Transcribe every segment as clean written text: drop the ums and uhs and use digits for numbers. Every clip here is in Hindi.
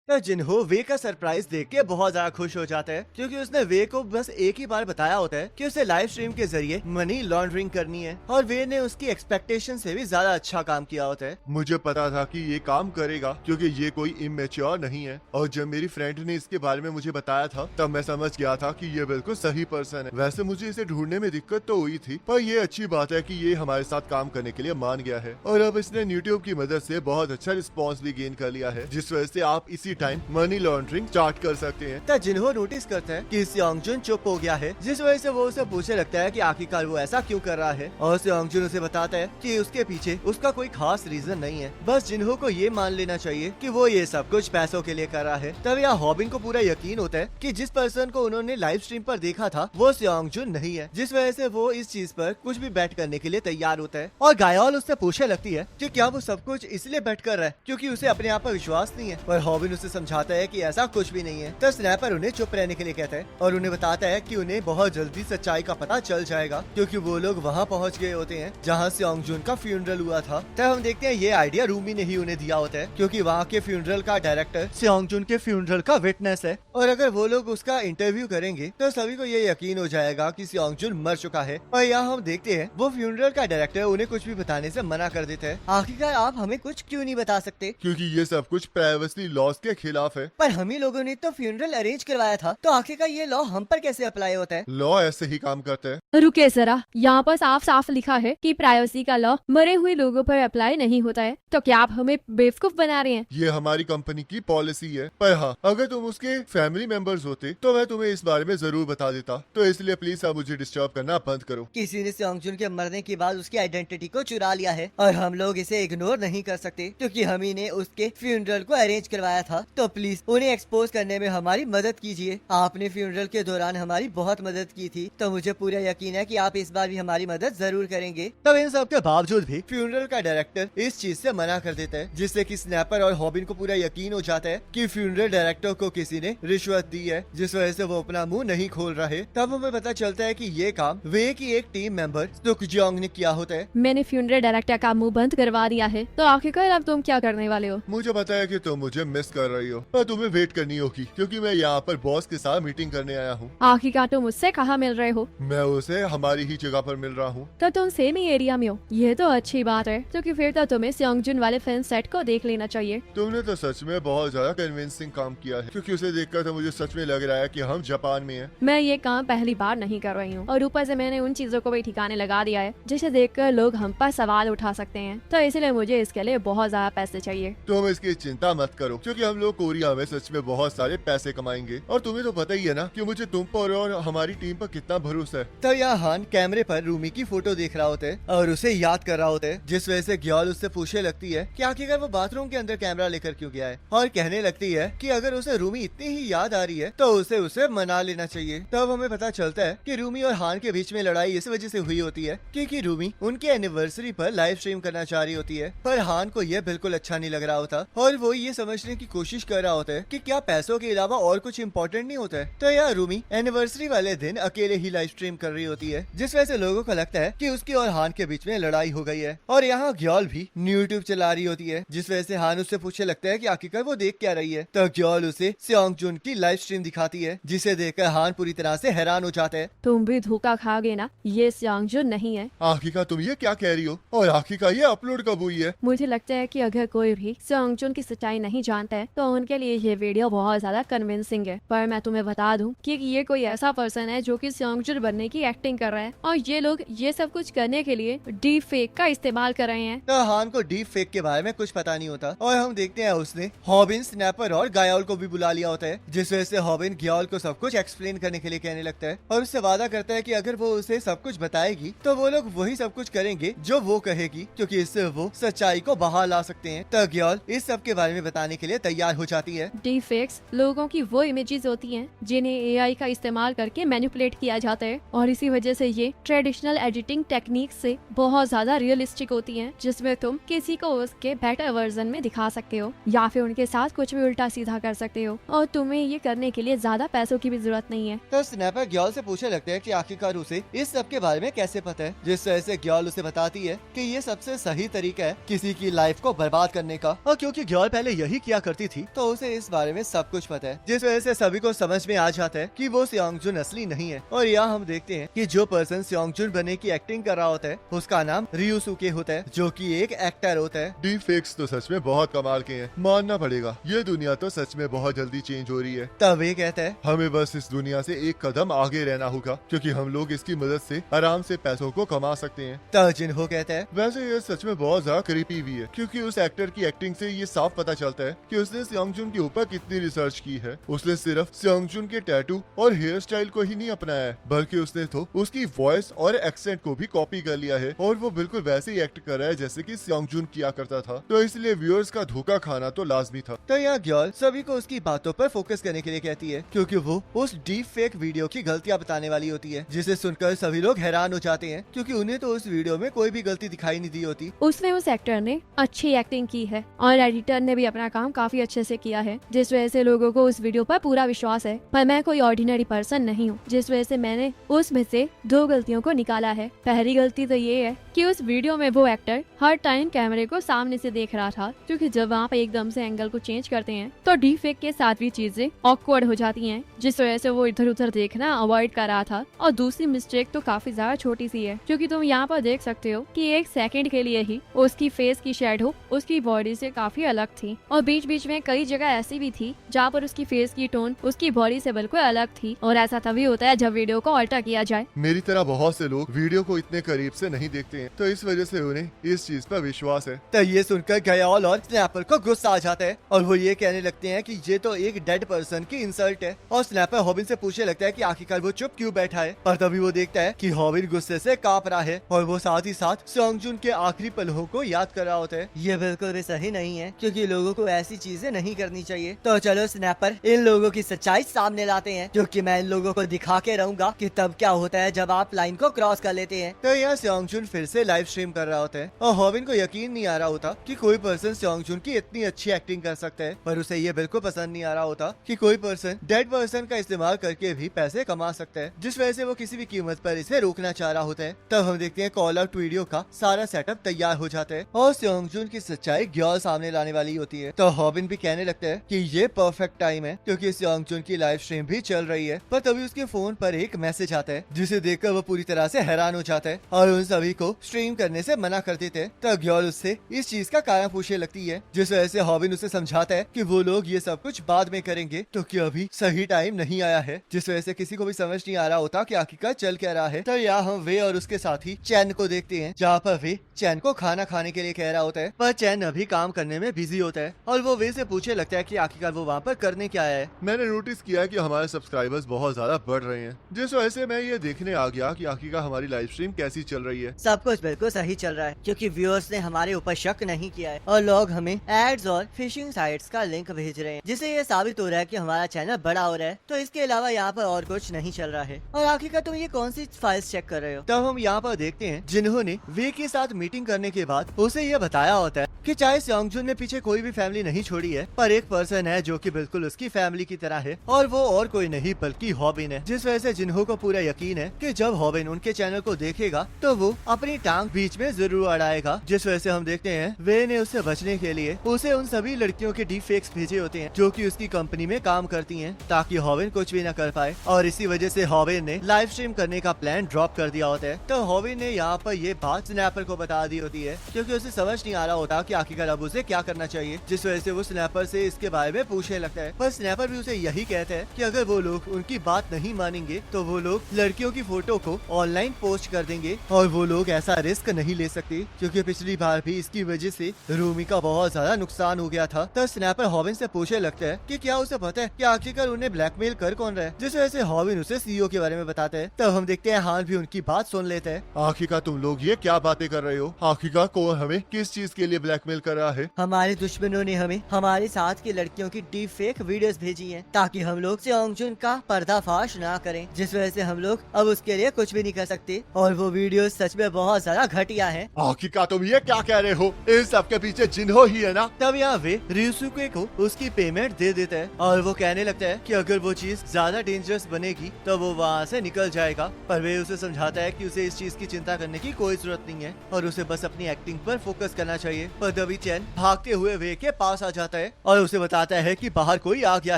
तो जिन्हो वे का सरप्राइज देख के बहुत ज्यादा खुश हो जाता है, क्योंकि उसने वे को बस एक ही बार बताया होता है कि उसे लाइव स्ट्रीम के जरिए मनी लॉन्ड्रिंग करनी है, और वे ने उसकी एक्सपेक्टेशन से भी ज्यादा अच्छा काम किया होता है। मुझे पता था कि ये काम करेगा क्योंकि ये कोई इमेच्योर नहीं है, और जब मेरी फ्रेंड ने इसके बारे में मुझे बताया था तब मैं समझ गया था कि ये बिल्कुल सही पर्सन है। वैसे मुझे इसे ढूंढने में दिक्कत तो हुई थी, पर ये अच्छी बात है कि ये हमारे साथ काम करने के लिए मान गया है, और अब इसने यूट्यूब की मदद से बहुत अच्छा रिस्पॉन्स भी गेन कर लिया है, जिस वजह से आप इसी टाइम मनी लॉन्ड्रिंग स्टार्ट कर सकते हैं। तब जिन्हो नोटिस करता है कि सेओंगजुन चुप हो गया है, जिस वजह से वो उसे पूछने लगता है कि आखिरकार वो ऐसा क्यों कर रहा है, और सेओंगजुन उसे बताता है कि उसके पीछे उसका कोई खास रीजन नहीं है, बस जिन्हो को ये मान लेना चाहिए कि वो ये सब कुछ पैसों के लिए कर रहा है। तब यहाँ हॉबिन को पूरा यकीन होता है कि जिस पर्सन को उन्होंने लाइव स्ट्रीम पर देखा था वो सेओंगजुन नहीं है, जिस वजह से वो इस चीज पर कुछ भी बैट करने के लिए तैयार होता है। और गायोल उससे पूछने लगती है कि क्या वो सब कुछ इसलिए बैट कर रहा है क्योंकि उसे अपने आप पर विश्वास नहीं है, पर हॉबिन उसे समझाता है कि ऐसा कुछ भी नहीं है। तो स्नैपर उन्हें चुप रहने के लिए कहता है और उन्हें बताता है कि उन्हें बहुत जल्दी सच्चाई का पता चल जाएगा, क्योंकि वो लोग वहाँ पहुँच गए होते हैं जहाँ सेओंगजुन का फ्यूनरल हुआ था। तब हम देखते हैं ये आइडिया रूमी ने ही उन्हें दिया होता है, क्योंकि वहाँ के फ्यूनरल का डायरेक्टर सेओंगजुन के फ्यूनरल का विटनेस है, और अगर वो लोग उसका इंटरव्यू करेंगे तो सभी को ये यकीन हो जाएगा कि सेओंगजुन मर चुका है। और यहाँ हम देखते हैं वो फ्यूनरल का डायरेक्टर उन्हें कुछ भी बताने से मना कर देता है। आखिरकार आप हमें कुछ क्यों नहीं बता सकते? क्योंकि ये सब कुछ प्राइवेसी लॉज के खिलाफ है। पर हम ही लोगों ने तो फ्यूनरल अरेंज करवाया था, तो आखिरकार ये लॉ हम पर कैसे अप्लाई होता है? लॉ ऐसे ही काम करता है। रुके जरा, यहाँ पर साफ साफ लिखा है कि प्राइवेसी का लॉ मरे हुए लोगों पर अप्लाई नहीं होता है, तो क्या आप हमें बेवकूफ बना रहे हैं? ये हमारी कंपनी की पॉलिसी है, पर हाँ अगर तुम उसके फैमिली मेंबर्स होते तो मैं तुम्हें इस बारे में जरूर बता देता, तो इसलिए प्लीज आप मुझे डिस्टर्ब करना बंद करो। किसी ने सेओंगजुन के मरने के बाद उसकी आइडेंटिटी को चुरा लिया है, और हम लोग इसे इग्नोर नहीं कर सकते क्योंकि हम ही ने उसके फ्यूनरल को अरेंज करवाया था। तो प्लीज उन्हें एक्सपोज करने में हमारी मदद कीजिए। आपने फ्यूनरल के दौरान हमारी बहुत मदद की थी, तो मुझे पूरा यकीन है कि आप इस बार भी हमारी मदद जरूर करेंगे। तब इन सब के बावजूद भी फ्यूनरल का डायरेक्टर इस चीज से मना कर देता है, जिससे कि स्नैपर और हॉबिन को पूरा यकीन हो जाता है कि फ्यूनरल डायरेक्टर को किसी ने रिश्वत दी है, जिस वजह से वो अपना मुंह नहीं खोल रहे। तब हमें पता चलता है कि ये काम वे की एक टीम मेंबर सुकजियोंग ने किया होता है। मैंने फ्यूनरल डायरेक्टर का मुंह बंद करवा दिया है, तो आखिरकार अब तुम क्या करने वाले हो? मुझे पता है कि तुम मुझे मिस कर रही हो, पर तुम्हें वेट करनी होगी क्योंकि मैं यहाँ पर बॉस के साथ मीटिंग करने आया हूँ। आखिरकार तुम मुझसे कहाँ मिल रहे हो? मैं उसे हमारी ही जगह पर मिल रहा हूँ। तो तुम सेम ही एरिया में हो, ये तो अच्छी बात है, क्योंकि फिर तो तुम्हें सेओंगजुन वाले फिल्म सेट को देख लेना चाहिए। तुमने तो सच में बहुत ज्यादा कन्विंसिंग काम किया है, क्योंकि उसे देखकर तो मुझे सच में लग रहा है कि हम जापान में हैं। मैं ये काम पहली बार नहीं कर रही हूँ, और ऊपर से मैंने उन चीजों को भी ठिकाने लगा दिया है जिसे देखकर लोग हम पर सवाल उठा सकते हैं, तो इसलिए मुझे इसके लिए बहुत ज्यादा पैसे चाहिए। तुम इसकी चिंता मत करो, क्योंकि हम लोग कोरिया में सच में बहुत सारे पैसे कमाएंगे, और तुम्हें तो पता ही है ना कि मुझे तुम पर और हमारी टीम पर कितना भरोसा है। तब यहाँ हान कैमरे पर रूमी की फोटो देख रहा होता है और उसे याद कर रहा होता है, जिस वजह से ग्योल उससे पूछने लगती है कि आखिरकार वो बाथरूम के अंदर कैमरा लेकर क्यों गया है, और कहने लगती है कि अगर उसे रूमी इतनी ही याद आ रही है तो उसे मना लेना चाहिए। तब हमें पता चलता है कि रूमी और हान के बीच में लड़ाई इस वजह से हुई होती है क्योंकि रूमी उनके एनिवर्सरी पर लाइव स्ट्रीम करना चाह रही होती है, पर हान को यह बिल्कुल अच्छा नहीं लग रहा होता, और वो ये समझने की कोशिश कर रहा होता है कि क्या पैसों के अलावा और कुछ इम्पोर्टेंट नहीं होता है। तो यह रूमी एनिवर्सरी वाले दिन अकेले ही लाइव स्ट्रीम कर रही होती है, जिस वजह से लोगों को लगता है कि उसकी और हान के बीच में लड़ाई हो गई है। और यहाँ ग्योल भी यूट्यूब चला रही होती है, जिस वजह से हान उससे पूछने लगता है कि आखिरकार वो देख क्या रही है। तो ग्योल उसे सेओंगजुन की लाइव स्ट्रीम दिखाती है, जिसे देखकर हान पूरी तरह से हैरान हो जाता है। तुम भी धोखा खाओगे ना, ये सेओंगजुन नहीं है। आखिरकार तुम ये क्या कह रही हो, और आखिरकार ये अपलोड कब हुई है? मुझे लगता है कि अगर कोई भी सेओंगजुन की सच्चाई नहीं जानता है तो उनके लिए ये वीडियो बहुत ज्यादा कन्विंसिंग है, पर मैं तुम्हें बता दूं कि ये कोई ऐसा पर्सन है जो कि सेओंगजुन बनने की एक्टिंग कर रहा है, और ये लोग ये सब कुछ करने के लिए डीप फेक का इस्तेमाल कर रहे हैं। तो हान को डीप फेक के बारे में कुछ पता नहीं होता, और हम देखते हैं उसने हॉबिन, स्नैपर और गायोल को भी बुला लिया होता है, जिस वजह से हॉबिन ग्योल को सब कुछ एक्सप्लेन करने के लिए कहने लगता है, और उससे वादा करता है कि अगर वो उसे सब कुछ बताएगी तो वो लोग वही सब कुछ करेंगे जो वो कहेगी, क्योंकि इससे वो सच्चाई को बाहर ला सकते हैं। तो ग्योल इस सब के बारे में बताने के लिए तैयार हो जाती है। डीप फेक्स लोगों की वो इमेजेस होती हैं जिन्हें एआई का इस्तेमाल करके मैनिपुलेट किया जाता है, और इसी वजह से ये ट्रेडिशनल एडिटिंग टेक्निक से बहुत ज्यादा रियलिस्टिक होती हैं, जिसमें तुम किसी को उसके बेटर वर्जन में दिखा सकते हो या फिर उनके साथ कुछ भी उल्टा सीधा कर सकते हो, और तुम्हें ये करने के लिए ज्यादा पैसों की भी जरूरत नहीं है। तो स्नैपर ग्योल से पूछने लगता है कि आखिरकार उसे इस सब के बारे में कैसे पता है, जिस वजह से ग्योल उसे बताती है कि ये सबसे सही तरीका है किसी की लाइफ को बर्बाद करने का, और क्योंकि ग्योल पहले यही किया करती थी थी तो उसे इस बारे में सब कुछ पता है, जिस वजह से सभी को समझ में आ जाता है कि वो सियोंगजुन असली नहीं है। और यहाँ हम देखते हैं कि जो पर्सन सियोंगजुन बनने की एक्टिंग कर रहा होता है उसका नाम रियुसुके होता है, जो कि एक एक्टर होता है। डीप फेक्स तो सच में बहुत कमाल के हैं, मानना पड़ेगा। ये दुनिया तो सच में बहुत जल्दी चेंज हो रही है। तब वे कहता है हमें बस इस दुनिया से एक कदम आगे रहना होगा, क्योंकि हम लोग इसकी मदद से आराम से पैसों को कमा सकते हैं। तब जिन्हो कहता है वैसे ये सच में बहुत ज्यादा क्रीपी भी है, क्योंकि उस एक्टर की एक्टिंग से ये साफ पता चलता है कि उसने सियोंगजुन के ऊपर कितनी रिसर्च की है। उसने सिर्फ सियोंगजुन के टैटू और हेयर स्टाइल को ही नहीं अपनाया है, बल्कि उसने तो उसकी वॉइस और एक्सेंट को भी कॉपी कर लिया है और वो बिल्कुल वैसे ही एक्ट कर रहा है जैसे कि सियोंगजुन किया करता था। तो इसलिए व्यूअर्स का धोखा खाना तो लाजमी था। तो यहाँ ग्योल सभी को उसकी बातों पर फोकस करने के लिए कहती है, क्योंकि वो उस डीप फेक वीडियो की गलतियाँ बताने वाली होती है, जिसे सुनकर सभी लोग हैरान हो जाते हैं, क्योंकि उन्हें तो उस वीडियो में कोई भी गलती दिखाई नहीं दी होती। उसमें उस एक्टर ने अच्छी एक्टिंग की है और एडिटर ने भी अपना काम काफी अच्छे से किया है, जिस वजह से लोगों को उस वीडियो पर पूरा विश्वास है। पर मैं कोई ऑर्डिनरी पर्सन नहीं हूँ, जिस वजह से मैंने उसमें से 2 गलतियों को निकाला है। पहली गलती तो ये है कि उस वीडियो में वो एक्टर हर टाइम कैमरे को सामने से देख रहा था, क्योंकि जब वहाँ पे एकदम से एंगल को चेंज करते हैं तो डीप फेक के साथ भी चीजें ऑकवर्ड हो जाती हैं, जिस वजह से वो इधर उधर देखना अवॉइड कर रहा था। और दूसरी मिस्टेक तो काफी ज्यादा छोटी सी है, क्योंकि तुम यहाँ पर देख सकते हो कि 1 सेकंड के लिए ही उसकी फेस की शेडो उसकी बॉडी से काफी अलग थी, और बीच बीच में कई जगह ऐसी भी थी जहाँ पर उसकी फेस की टोन उसकी बॉडी से बिल्कुल अलग थी। और ऐसा तभी होता है जब वीडियो को अल्टर किया जाए। मेरी तरह बहुत से लोग वीडियो को इतने करीब से नहीं देखते हैं, तो इस वजह से उन्हें इस चीज पर विश्वास है। तो ये सुनकर गयाल और स्नैपर को गुस्सा आ जाता है और वो ये कहने लगते हैं कि ये तो एक डेड पर्सन की इंसल्ट है। और स्नैपर हॉबिन से पूछने लगता है कि आखिरकार वो चुप क्यों बैठा है, पर तभी वो देखता है कि हॉबिन गुस्से से कांप रहा है और वो साथ ही साथ सियोंगजुन के आखिरी पलों को याद कर रहा होता है। ये बिल्कुल भी सही नहीं है, क्योंकि लोगों को ऐसी चीजें नहीं करनी चाहिए। तो चलो स्नैपर, इन लोगों की सच्चाई सामने लाते हैं, क्योंकि मैं इन लोगों को दिखा के रहूंगा कि तब क्या होता है जब आप लाइन को क्रॉस कर लेते हैं। तो यहाँ सियोंगजुन फिर से लाइव स्ट्रीम कर रहा होता है और हॉबिन को यकीन नहीं आ रहा होता कि कोई पर्सन सियोंगजुन की इतनी अच्छी एक्टिंग कर सकता है, पर उसे ये बिल्कुल पसंद नहीं आ रहा होता कि कोई पर्सन डेड पर्सन का इस्तेमाल करके भी पैसे कमा सकता है, जिस वजह से वो किसी भी कीमत पर इसे रोकना चाह रहा होता है। तब हम देखते हैं कॉल आउट वीडियो का सारा सेटअप तैयार हो जाता है और सियोंगजुन की सच्चाई ग्योल सामने लाने वाली होती है। तो हॉबिन भी कहने लगता है कि ये परफेक्ट टाइम है, क्योंकि सियोंगजुन की लाइव स्ट्रीम भी चल रही है। पर तभी उसके फोन पर एक मैसेज आता है, जिसे देखकर वो पूरी तरह से हैरान हो जाता है और उन सभी को स्ट्रीम करने से मना कर देते हैं। तब ग्योल उससे इस चीज का कारण पूछने लगती है, जिस वजह से हॉबिन उसे समझाता है कि वो लोग ये सब कुछ बाद में करेंगे, क्योंकि अभी सही टाइम नहीं आया है, जिस वजह से किसी को भी समझ नहीं आ रहा होता कि आखिरकार चल क्या रहा है। तो यहाँ हम वे और उसके साथी चैन को देखते हैं, जहाँ पर वे चैन को खाना खाने के लिए कह रहा होता है, पर चैन अभी काम करने में बिजी होता है और वो वे से पूछने लगता है कि आखिरकार वो वहाँ पर करने क्या आया है। मैंने नोटिस किया कि हमारे सब्सक्राइबर्स बहुत ज्यादा बढ़ रहे हैं, जिस वजह से मैं ये देखने आ गया कि आखिरकार हमारी लाइव स्ट्रीम कैसी चल रही है। सब कुछ बिल्कुल सही चल रहा है, क्योंकि व्यूअर्स ने हमारे ऊपर शक नहीं किया है और लोग हमें एड्स और फिशिंग साइट्स का लिंक भेज रहे हैं, जिससे ये साबित हो रहा है कि हमारा चैनल बड़ा हो रहा है। तो इसके अलावा यहाँ पर और कुछ नहीं चल रहा है। और आखिरकार तुम ये कौन सी फाइल्स चेक कर रहे हो? तब हम यहाँ पर देखते हैं जिन्होंने वे के साथ मीटिंग करने के बाद उसे ये बताया होता है कि चाहे सियोंगजुन ने पीछे कोई भी फैमिली नहीं छोड़ी है, पर एक पर्सन है जो कि बिल्कुल उसकी फैमिली की तरह है, और वो और कोई नहीं बल्कि हॉबिन है। जिस वजह से जिन्हो को पूरा यकीन है कि जब हॉबिन उनके चैनल को देखेगा तो वो अपनी टांग बीच में जरूर अड़ाएगा। जिस वजह से हम देखते हैं वे ने उससे बचने के लिए उसे उन सभी लड़कियों के डीप फेक्स भेजे होते हैं जो कि उसकी कंपनी में काम करती हैं, ताकि हॉबिन कुछ भी न कर पाए। और इसी वजह से हॉबिन ने लाइव स्ट्रीम करने का प्लान ड्रॉप कर दिया होता है। तो हॉबिन ने यहाँ पर ये बात स्नैपर को बता दी होती है, क्योंकि उसे समझ नहीं आ रहा होता कि आखिरकार अब उसे क्या करना चाहिए। जिस वजह से वो स्नैपर से इसके बारे में पूछने लगता है, पर स्नैपर भी उसे यही कहता है कि अगर वो लोग उनकी बात नहीं मानेंगे तो वो लोग लड़कियों की फोटो को ऑनलाइन पोस्ट कर देंगे, और वो लोग ऐसा रिस्क नहीं ले सकते, क्योंकि पिछली बार भी इसकी वजह से रूमी का बहुत ज्यादा नुकसान हो गया था। तो स्नैपर हॉबिन से पूछने लगता है कि क्या उसे पता है कि आखिरकार उन्हें ब्लैकमेल कर कौन रहा है। जिस वजह से हॉबिन उसे सीईओ के बारे में बताता है। तब हम देखते हैं हान भी उनकी बात सुन लेता है। आखिरकार तुम लोग ये क्या बातें कर रहे हो? आखिरकार कौन हमें किस चीज के लिए ब्लैकमेल कर रहा है? हमारे दुश्मनों ने हमें हमारे साथ की लड़कियों की डीप फेक वीडियोस भेजी हैं, ताकि हम लोग सियोंगजुन का पर्दाफाश ना करें, जिस वजह से हम लोग अब उसके लिए कुछ भी नहीं कर सकते, और वो वीडियोस सच में बहुत ज्यादा घटिया हैं। आखिरकार तुम ये क्या कह रहे हो? इन सब के पीछे जिन्हो ही है ना? तब यहाँ वे रियुसुके को उसकी पेमेंट दे देता है और वो कहने लगता है कि अगर वो चीज ज्यादा डेंजरस बनेगी तो वो वहाँ से निकल जाएगा। पर वे उसे समझाता है कि उसे इस चीज की चिंता करने की कोई जरूरत नहीं है और उसे बस अपनी एक्टिंग पर फोकस करना चाहिए। पर तभी चैन भागते हुए वे के पास आ जाता है है और उसे बताता है कि बाहर कोई आ गया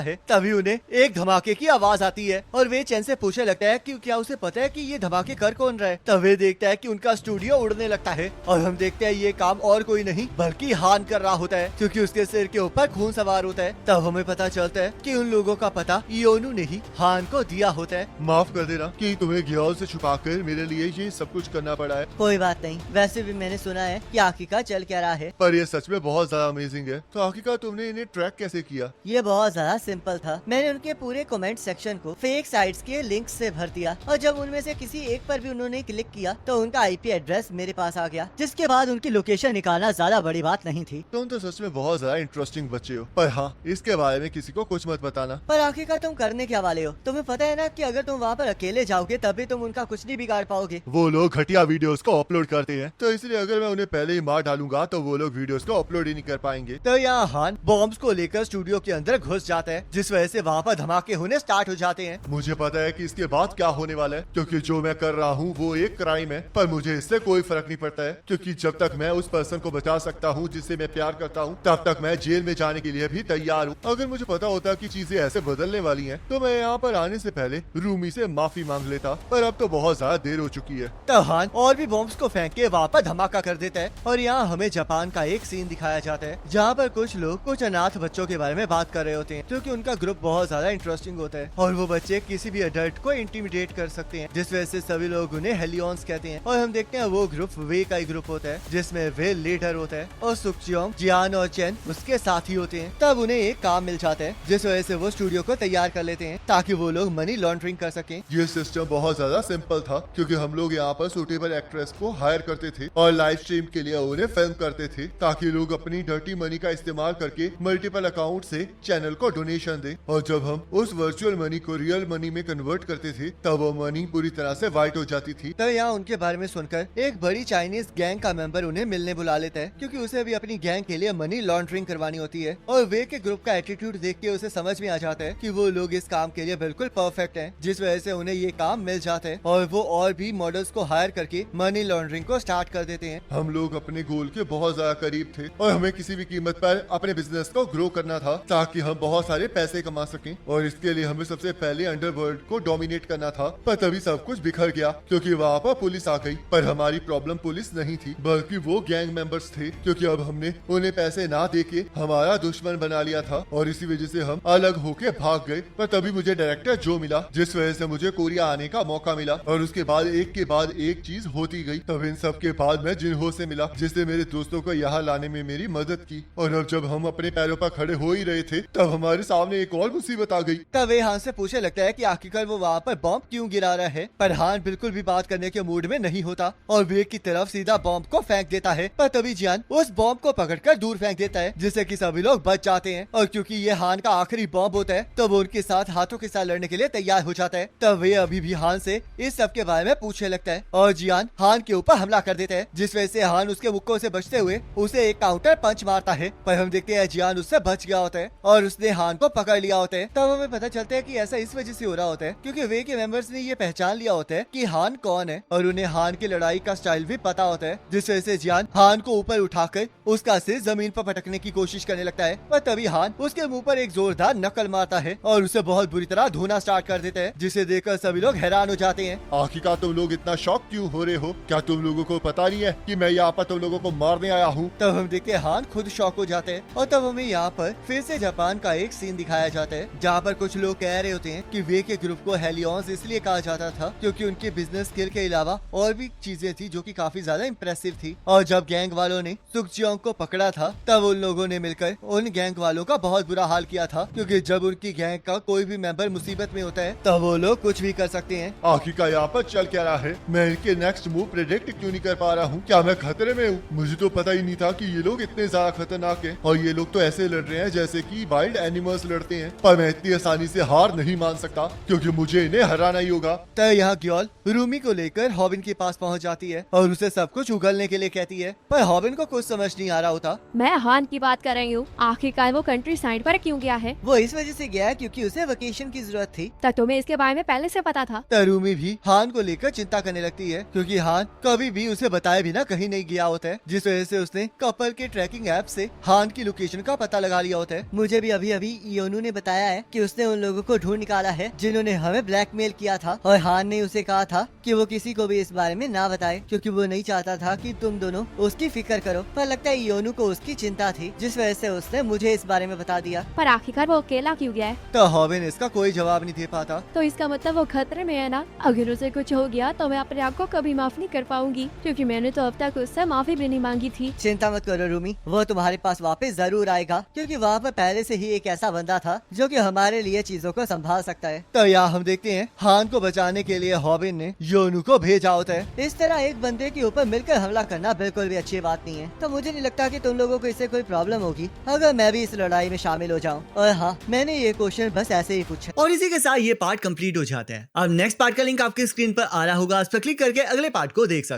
है। तभी उन्हें एक धमाके की आवाज आती है और वे चैन से पूछने लगता है कि क्या उसे पता है कि ये धमाके कर कौन रहा है। तब वे देखता है कि उनका स्टूडियो उड़ने लगता है और हम देखते हैं ये काम और कोई नहीं बल्कि हान कर रहा होता है, क्योंकि उसके सिर के ऊपर खून सवार होता है। तब हमें पता चलता है कि उन लोगों का पता योनू ने ही हान को दिया होता है। माफ कर देना कि तुम्हें ग्योल से छुपाकर मेरे लिए ये सब कुछ करना पड़ा है, कोई बात नहीं, वैसे भी मैंने सुना है कि आखिका चल क्या रहा है। पर ये सच में बहुत ज्यादा अमेजिंग है। तो आखिरकार तुमने इन्हें ट्रैक कैसे किया? ये बहुत ज्यादा सिंपल था। मैंने उनके पूरे कमेंट सेक्शन को फेक साइट्स के लिंक से भर दिया और जब उनमें से किसी एक पर भी उन्होंने क्लिक किया तो उनका आईपी एड्रेस मेरे पास आ गया, जिसके बाद उनकी लोकेशन निकालना ज्यादा बड़ी बात नहीं थी। तुम तो सच में बहुत ज्यादा इंटरेस्टिंग बच्चे हो, पर हाँ इसके बारे में किसी को कुछ मत बताना। पर आखिरकार तुम करने क्या वाले हो? तुम्हें पता है ना कि अगर तुम वहाँ पर अकेले जाओगे तभी तुम उनका कुछ नहीं बिगाड़ पाओगे। वो लोग घटिया वीडियोस को अपलोड करते हैं, तो इसलिए अगर मैं उन्हें पहले ही मार डालूंगा तो वो लोग वीडियोस को अपलोड ही नहीं कर पाएंगे। तो यहाँ हान बॉम्ब्स को लेकर स्टूडियो के अंदर घुस जाता है, जिस वजह से वहाँ पर धमाके होने स्टार्ट हो जाते हैं। मुझे पता है कि इसके बाद क्या होने वाला है, क्योंकि जो मैं कर रहा हूँ वो एक क्राइम है, पर मुझे इससे कोई फर्क नहीं पड़ता है, क्योंकि जब तक मैं उस पर्सन को बचा सकता हूँ जिससे मैं प्यार करता हूँ तब तक मैं जेल में जाने के लिए भी तैयार हूँ। अगर मुझे पता होता कि चीजें ऐसे बदलने वाली हैं, तो मैं यहाँ पर आने से पहले रूमी से माफी मांग लेता, पर अब तो बहुत ज्यादा देर हो चुकी है। तो हान और भी बॉम्ब्स को फेंक के वहाँ पर धमाका कर देता है और यहाँ हमें जापान का एक सीन दिखाया जाता है जहाँ पर कुछ लोग कुछ अनाथ बच्चों के बारे में बात कर रहे होते हैं, क्योंकि उनका ग्रुप बहुत ज्यादा इंटरेस्टिंग होता है और वो बच्चे किसी भी अडल्ट को इंटिमिडेट कर सकते हैं, जिस वजह से सभी लोग उन्हें हेलियंस कहते हैं। और हम देखते हैं वो ग्रुप वे का ही ग्रुप होता है जिसमें वे लीडर होता है और सुक्चियोंग, जियान और चेन उसके साथी होते हैं। तब उन्हें एक काम मिल जाता है जिस वजह से वो स्टूडियो को तैयार कर लेते हैं ताकि वो लोग मनी लॉन्ड्रिंग कर सकें। ये सिस्टम बहुत ज्यादा सिंपल था, क्योंकि हम लोग यहाँ पर सूटेबल एक्ट्रेस को हायर करते थे और लाइव स्ट्रीम के लिए उन्हें फिल्म करते थे, ताकि लोग अपनी डर्टी मनी का इस्तेमाल करके मल्टीपल अकाउंट से चैनल को डोनेशन दे। और जब हम उस वर्चुअल मनी को रियल मनी में कन्वर्ट करते थे तब वो मनी पूरी तरह से वाइट हो जाती थी। तो यहाँ उनके बारे में सुनकर एक बड़ी चाइनीज गैंग का मेंबर उन्हें मिलने बुला लेता है, क्योंकि उसे भी अपनी गैंग के लिए मनी लॉन्ड्रिंग करवानी होती है। और वे के ग्रुप का एटीट्यूड देख के उसे समझ में आ जाता है कि वो लोग इस काम के लिए बिल्कुल परफेक्ट हैं, जिस वजह से उन्हें ये काम मिल जाता है और वो और भी मॉडल्स को हायर करके मनी लॉन्ड्रिंग को स्टार्ट कर देते हैं। हम लोग अपने गोल के बहुत ज्यादा करीब थे और हमें किसी भी कीमत पर अपने बिजनेस को ग्रो करना था ताकि हम बहुत सारे पैसे कमा सकें, और इसके लिए हमें सबसे पहले अंडरवर्ल्ड को डोमिनेट करना था। पर तभी सब कुछ बिखर गया क्योंकि वहाँ पर पुलिस आ गई। पर हमारी प्रॉब्लम पुलिस नहीं थी बल्कि वो गैंग मेंबर्स थे, क्योंकि अब हमने उन्हें पैसे ना देके हमारा दुश्मन बना लिया था और इसी वजह से हम अलग होके भाग गए। पर तभी मुझे डायरेक्टर जो मिला, जिस वजह से मुझे कोरिया आने का मौका मिला और उसके बाद एक के बाद एक चीज होती गई। तब इन सब के बाद मैं जिन्हो से मिला, जिसने मेरे दोस्तों को यहाँ लाने में मेरी मदद की। और अब जब हम अपने पैरों पर खड़े हो ही रहे थे तब हमारे सामने एक और मुसीबत आ गई। तब वे हान से पूछने लगता है कि आखिरकार वो वहाँ पर बॉम्ब क्यों गिरा रहा है, पर हान बिल्कुल भी बात करने के मूड में नहीं होता और वे की तरफ सीधा बॉम्ब को फेंक देता है। पर तभी जियान उस बॉम्ब को पकड़कर दूर फेंक देता है, जिससे कि सभी लोग बच जाते हैं। और क्योंकि ये हान का आखिरी बॉम्ब होता है तो वो उनके साथ हाथों के साथ लड़ने के लिए तैयार हो जाता है। तब वे अभी भी हान से इस सब के बारे में पूछने लगता है और जियान हान के ऊपर हमला कर देता है, जिस वजह से हान उसके मुक्कों से बचते हुए उसे एक काउंटर पंच मारता है। पर हम देखते हैं जियान उससे बच गया होता है और उसने हान को पकड़ लिया होता है। तब हमें पता चलता है कि ऐसा इस वजह से हो रहा होता है क्योंकि वे के मेंबर्स ने ये पहचान लिया होता है कि हान कौन है और उन्हें हान की लड़ाई का स्टाइल भी पता होता है, जिस वजह से जियान हान को ऊपर उठाकर उसका सिर जमीन पर पटकने की कोशिश करने लगता है। पर तभी हान उसके मुंह पर एक जोरदार नकल मारता है और उसे बहुत बुरी तरह धोना स्टार्ट कर देता है, जिसे देखकर सभी लोग हैरान हो जाते हैं। आखिरकार तुम लोग इतना शॉक क्यों हो रहे हो? क्या तुम लोगों को पता नहीं है कि मैं यहाँ पर तुम लोगों को मारने आया हूँ? तब हम देखते हैं हान खुद शॉक हो जाते हैं और तब हमें यहाँ पर फिर से जापान का एक सीन दिखाया जाता है जहाँ पर कुछ लोग कह रहे होते हैं कि वे के ग्रुप को हेलियंस इसलिए कहा जाता था क्योंकि उनके बिजनेस स्किल के अलावा और भी चीजें थी जो कि काफी ज्यादा इम्प्रेसिव थी। और जब गैंग वालों ने सुक्चियोंग को पकड़ा था तब उन लोगों ने मिलकर उन गैंग वालों का बहुत बुरा हाल किया था, क्योंकि जब उनकी गैंग का कोई भी मेंबर मुसीबत में होता है तब वो लोग कुछ भी कर सकते हैं। आखिरकार यहाँ पर चल क्या रहा है? मैं इनके नेक्स्ट मूव प्रेडिक्ट क्यों नहीं कर पा रहा हूँ? क्या मैं खतरे में हूँ? मुझे तो पता ही नहीं था कि ये लोग इतने ज्यादा खतरनाक हैं और ये लोग तो ऐसे लड़ रहे हैं जैसे कि वाइल्ड एनिमल्स लड़ते हैं। पर मैं इतनी आसानी से हार नहीं मान सकता क्योंकि मुझे इन्हें हराना ही होगा। तो यहाँ ग्योल रूमी को लेकर हॉबिन के पास पहुँच जाती है और उसे सब कुछ उगलने के लिए कहती है, पर हॉबिन को कुछ समझ नहीं आ रहा होता। मैं हान की बात कर रही हूँ, आखिरकार वो कंट्री साइड पर क्यों गया है? वो इस वजह से गया है क्योंकि उसे वेकेशन की जरूरत थी। तो तुम्हें इसके बारे में पहले से पता था? रूमी भी हान को लेकर चिंता करने लगती है क्योंकि हान कभी भी उसे बताए बिना कहीं नहीं गया होता है, जिस वजह से उसने कपल के ट्रैकिंग ऐप से हान की लोकेशन का पता लगा लिया होता है। मुझे भी अभी अभी योनू ने बताया है कि उसने उन लोगों को ढूंढ निकाला है जिन्होंने हमें ब्लैकमेल किया था, और हान ने उसे कहा था कि वो किसी को भी इस बारे में ना बताए क्योंकि वो नहीं चाहता था कि तुम दोनों उसकी फिक्र करो। पर लगता है योनू को उसकी चिंता थी, जिस वजह से उसने मुझे इस बारे में बता दिया। पर आखिरकार वो अकेला क्यों गया है? तो हॉबिन इसका कोई जवाब नहीं दे पाता। तो इसका मतलब वो खतरे में है ना। अगर उसे कुछ हो गया तो मैं अपने आप को कभी माफ नहीं कर पाऊंगी, क्योंकि मैंने तो अब तक उससे माफी भी नहीं मांगी थी। चिंता मत करो रूमी, वो तुम्हारे पास वापस जरूर आएगा, क्योंकि वहाँ पर पहले से ही एक ऐसा बंदा था जो कि हमारे लिए चीजों को संभाल सकता है। तो यहाँ हम देखते हैं हान को बचाने के लिए हॉबिन ने योनू को भेजा होता है। इस तरह एक बंदे के ऊपर मिलकर हमला करना बिल्कुल भी अच्छी बात नहीं है। तो मुझे नहीं लगता कि तुम लोगों को इससे कोई प्रॉब्लम होगी अगर मैं भी इस लड़ाई में शामिल हो जाऊँ। और हाँ, मैंने ये क्वेश्चन बस ऐसे ही पूछा। और इसी के साथ ये पार्ट कंप्लीट हो जाता है। अब नेक्स्ट पार्ट का लिंक आपके स्क्रीन पर आ रहा होगा, उस पर क्लिक करके अगले पार्ट को देख सकते हैं।